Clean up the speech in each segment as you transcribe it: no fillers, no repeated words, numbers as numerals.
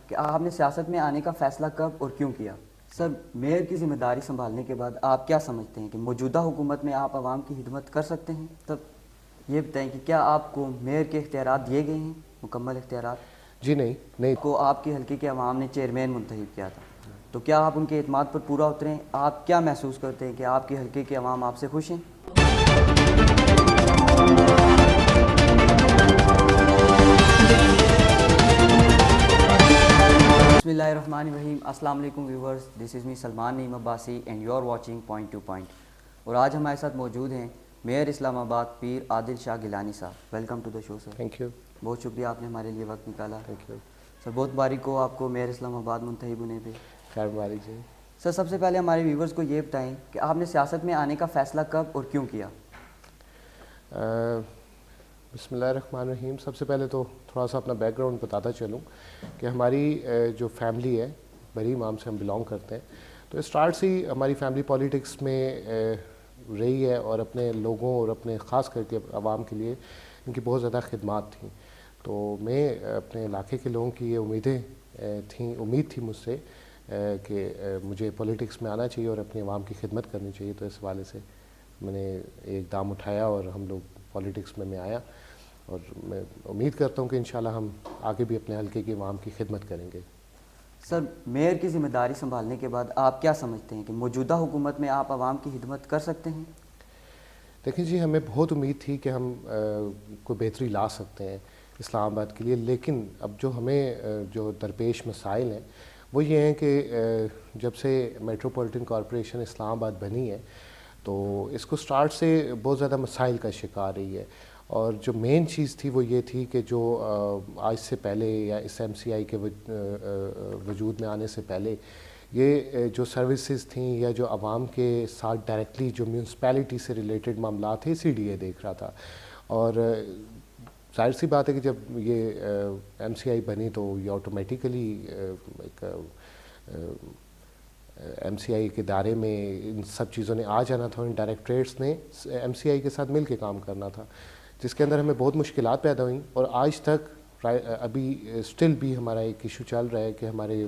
کہ آپ نے سیاست میں آنے کا فیصلہ کب اور کیوں کیا؟ سر، میئر کی ذمہ داری سنبھالنے کے بعد آپ کیا سمجھتے ہیں کہ موجودہ حکومت میں آپ عوام کی خدمت کر سکتے ہیں؟ تب یہ بتائیں کہ کیا آپ کو میئر کے اختیارات دیے گئے ہیں، مکمل اختیارات؟ جی نہیں کو آپ کے حلقے کے عوام نے چیئرمین منتخب کیا تھا، تو کیا آپ ان کے اعتماد پر پورا اتریں؟ آپ کیا محسوس کرتے ہیں کہ آپ کے حلقے کے عوام آپ سے خوش ہیں؟ بسم اللہ الرحمن الرحیم۔ السلام علیکم viewers, this is me Salman Naeem Abbasi and you are watching point to point. اور آج ہمارے ساتھ موجود ہیں میئر اسلام آباد پیر عادل شاہ گیلانی صاحب۔ Welcome to the show sir. Thank you. بہت شکریہ آپ نے ہمارے لیے وقت نکالا۔ تھینک یو سر، بہت مبارک ہو آپ کو میئر اسلام آباد منتخب ہونے پہ۔ خیر مبارک جی۔ سر، سب سے پہلے ہمارے ویورز کو یہ بتائیں کہ آپ نے سیاست میں آنے کا فیصلہ کب اور کیوں کیا؟ بسم اللہ الرحمن الرحیم۔ سب سے پہلے تو تھوڑا سا اپنا بیک گراؤنڈ بتاتا چلوں کہ ہماری جو فیملی ہے، بری امام سے ہم بلانگ کرتے ہیں، تو اسٹارٹ سے ہی ہماری فیملی پولیٹکس میں رہی ہے اور اپنے لوگوں اور اپنے خاص کر کے عوام کے لیے ان کی بہت زیادہ خدمات تھیں۔ تو میں اپنے علاقے کے لوگوں کی یہ امید تھی مجھ سے کہ مجھے پولیٹکس میں آنا چاہیے اور اپنی عوام کی خدمت کرنی چاہیے، تو اس حوالے سے میں نے ایک دام اٹھایا اور ہم لوگ پولیٹکس میں آیا، اور میں امید کرتا ہوں کہ انشاءاللہ ہم آگے بھی اپنے حلقے کی عوام کی خدمت کریں گے۔ سر، میئر کی ذمہ داری سنبھالنے کے بعد آپ کیا سمجھتے ہیں کہ موجودہ حکومت میں آپ عوام کی خدمت کر سکتے ہیں؟ دیکھیں جی، ہمیں بہت امید تھی کہ ہم کوئی بہتری لا سکتے ہیں اسلام آباد کے لیے، لیکن اب جو ہمیں جو درپیش مسائل ہیں وہ یہ ہیں کہ جب سے میٹروپولیٹن کارپوریشن اسلام آباد بنی ہے تو اس کو سٹارٹ سے بہت زیادہ مسائل کا شکار رہی ہے، اور جو مین چیز تھی وہ یہ تھی کہ جو آج سے پہلے یا اس ایم سی آئی کے وجود میں آنے سے پہلے یہ جو سروسز تھیں یا جو عوام کے ساتھ ڈائریکٹلی جو میونسپیلٹی سے ریلیٹڈ معاملات تھے، سی ڈی اے دیکھ رہا تھا، اور ظاہر سی بات ہے کہ جب یہ ایم سی آئی بنی تو یہ آٹومیٹیکلی ایک ایم سی آئی کے دائرے میں ان سب چیزوں نے آ جانا تھا، اور ان ڈائریکٹریٹس نے ایم سی آئی کے ساتھ مل کے کام کرنا تھا، جس کے اندر ہمیں بہت مشکلات پیدا ہوئیں، اور آج تک ابھی اسٹل بھی ہمارا ایک ایشو چل رہا ہے کہ ہمارے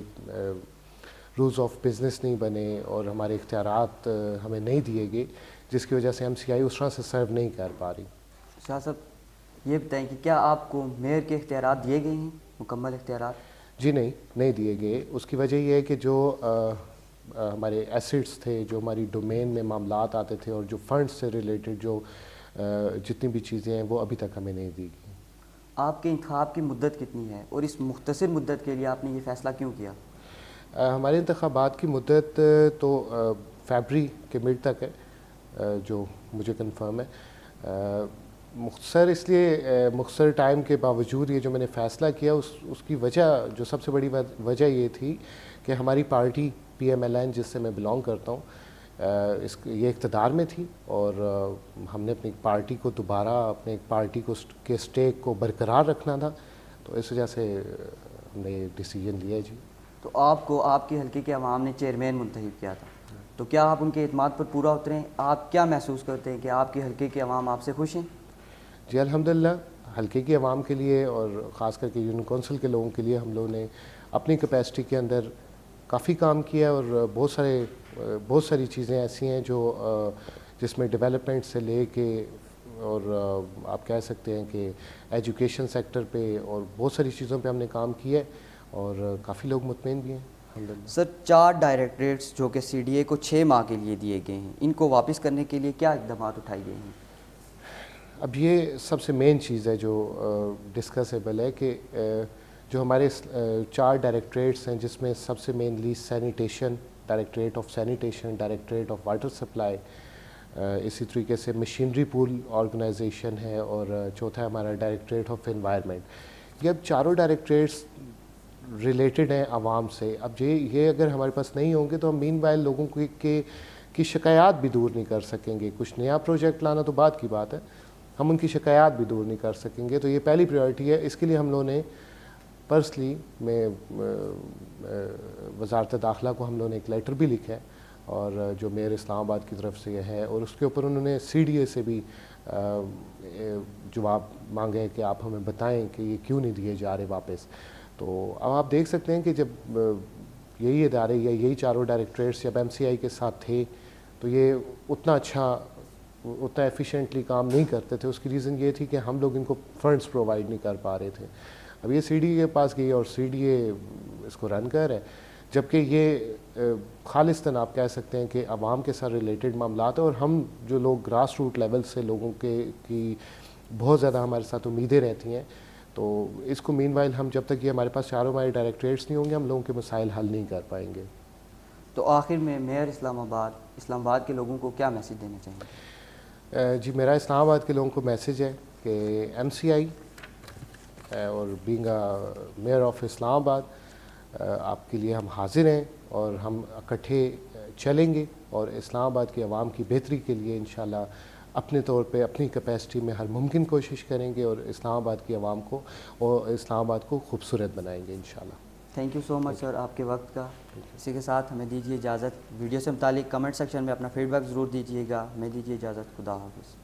رولز آف بزنس نہیں بنے اور ہمارے اختیارات ہمیں نہیں دیے گئے، جس کی وجہ سے ایم سی آئی اس طرح سے سرو نہیں کر پا رہی۔ شاہ صاحب، یہ بتائیں کہ کیا آپ کو میئر کے اختیارات دیے گئے ہیں، مکمل اختیارات؟ جی نہیں دیے گئے۔ اس کی وجہ یہ ہے کہ جو ہمارے ایسٹس تھے، جو ہماری ڈومین میں معاملات آتے تھے، اور جو فنڈز سے ریلیٹڈ جو جتنی بھی چیزیں ہیں وہ ابھی تک ہمیں نہیں دی گئی۔ آپ کے انتخاب کی مدت کتنی ہے، اور اس مختصر مدت کے لیے آپ نے یہ فیصلہ کیوں کیا؟ ہمارے انتخابات کی مدت تو فیبری کے مڈ تک ہے، جو مجھے کنفرم ہے۔ مختصر اس لیے مختصر ٹائم کے باوجود یہ جو میں نے فیصلہ کیا، اس کی وجہ، جو سب سے بڑی وجہ یہ تھی کہ ہماری party P M L N, جس سے میں بلانگ کرتا ہوں، یہ اقتدار میں تھی، اور ہم نے اپنی پارٹی کو دوبارہ اپنے پارٹی کے اسٹیک کو برقرار رکھنا تھا، تو اس وجہ سے ہم نے یہ ڈیسیجن لیا جی۔ تو آپ کو آپ کے حلقے کے عوام نے چیئرمین منتخب کیا تھا، تو کیا آپ ان کے اعتماد پر پورا اتریں؟ آپ کیا محسوس کرتے ہیں کہ آپ کے حلقے کے عوام آپ سے خوش ہیں؟ جی الحمدللہ، حلقے کی عوام کے لیے اور خاص کر کے یونین کونسل کے لوگوں کے لیے ہم لوگوں نے اپنی کیپیسٹی کے اندر کافی کام کیا ہے، اور بہت ساری چیزیں ایسی ہیں جو جس میں ڈیولپمنٹ سے لے کے، اور آپ کہہ سکتے ہیں کہ ایجوکیشن سیکٹر پہ اور بہت ساری چیزوں پہ ہم نے کام کیا ہے، اور کافی لوگ مطمئن بھی ہیں الحمدللہ۔ سر، 4 ڈائریکٹریٹس جو کہ سی ڈی اے کو 6 ماہ کے لیے دیے گئے ہیں، ان کو واپس کرنے کے لیے کیا اقدامات اٹھائے گئے ہیں؟ اب یہ سب سے مین چیز ہے جو ڈسکسیبل ہے کہ جو ہمارے 4 ڈائریکٹریٹس ہیں، جس میں سب سے mainly sanitation, directorate of sanitation, directorate of water supply, اسی طریقے سے مشینری پول آرگنائزیشن ہے، اور چوتھا ہے ہمارا ڈائریکٹریٹ آف انوائرمنٹ۔ یہ اب چاروں ڈائریکٹریٹس ریلیٹڈ ہیں عوام سے۔ اب یہ اگر ہمارے پاس نہیں ہوں گے تو ہم مین وائل لوگوں کی شکایات بھی دور نہیں کر سکیں گے۔ کچھ نیا پروجیکٹ لانا تو بعد کی بات ہے، ہم ان کی شکایات بھی دور نہیں کر سکیں گے، تو یہ پہلی پریورٹی ہے۔ اس کے لیے ہم لوگوں نے پرسنلی میں وزارت داخلہ کو ہم لوگوں نے ایک لیٹر بھی لکھا ہے، اور جو میئر اسلام آباد کی طرف سے یہ ہے، اور اس کے اوپر انہوں نے سی ڈی اے سے بھی جواب مانگے کہ آپ ہمیں بتائیں کہ یہ کیوں نہیں دیے جا رہے واپس۔ تو اب آپ دیکھ سکتے ہیں کہ جب یہی ادارے یا یہی چاروں ڈائریکٹریٹس جب MCI کے ساتھ تھے تو یہ اتنا اچھا اتنا ایفیشینٹلی کام نہیں کرتے تھے. اس کی ریزن یہ تھی کہ ہم لوگ ان کو فنڈس پرووائڈ نہیں کر پا رہے تھے. اب یہ CDA کے پاس گئی اور CDA اس کو رن کر ہے, جبکہ یہ خالصتاً آپ کہہ سکتے ہیں کہ عوام کے ساتھ ریلیٹڈ معاملات ہیں, اور ہم جو لوگ گراس روٹ لیول سے لوگوں کی بہت زیادہ ہمارے ساتھ امیدیں رہتی ہیں. تو اس کو مین وائل ہم جب تک یہ ہمارے پاس چاروں ہمارے ڈائریکٹریٹس نہیں ہوں گے ہم لوگوں کے مسائل حل نہیں کر پائیں گے. تو آخر میں میئر اسلام آباد کے لوگوں کو کیا میسیج دینا چاہیں گے؟ جی میرا اسلام آباد کے لوگوں کو میسیج ہے کہ MCI اور بینگ میئر آف اسلام آباد آپ کے لیے ہم حاضر ہیں, اور ہم اکٹھے چلیں گے اور اسلام آباد کی عوام کی بہتری کے لیے انشاءاللہ اپنے طور پہ اپنی کیپیسٹی میں ہر ممکن کوشش کریں گے, اور اسلام آباد کی عوام کو اور اسلام آباد کو خوبصورت بنائیں گے انشاءاللہ. تھینک یو سو مچ سر آپ کے وقت کا. اسی کے ساتھ ہمیں دیجیے اجازت. ویڈیو سے متعلق کمنٹ سیکشن میں اپنا فیڈ بیک ضرور دیجیے گا. ہمیں دیجیے اجازت. خدا حافظ.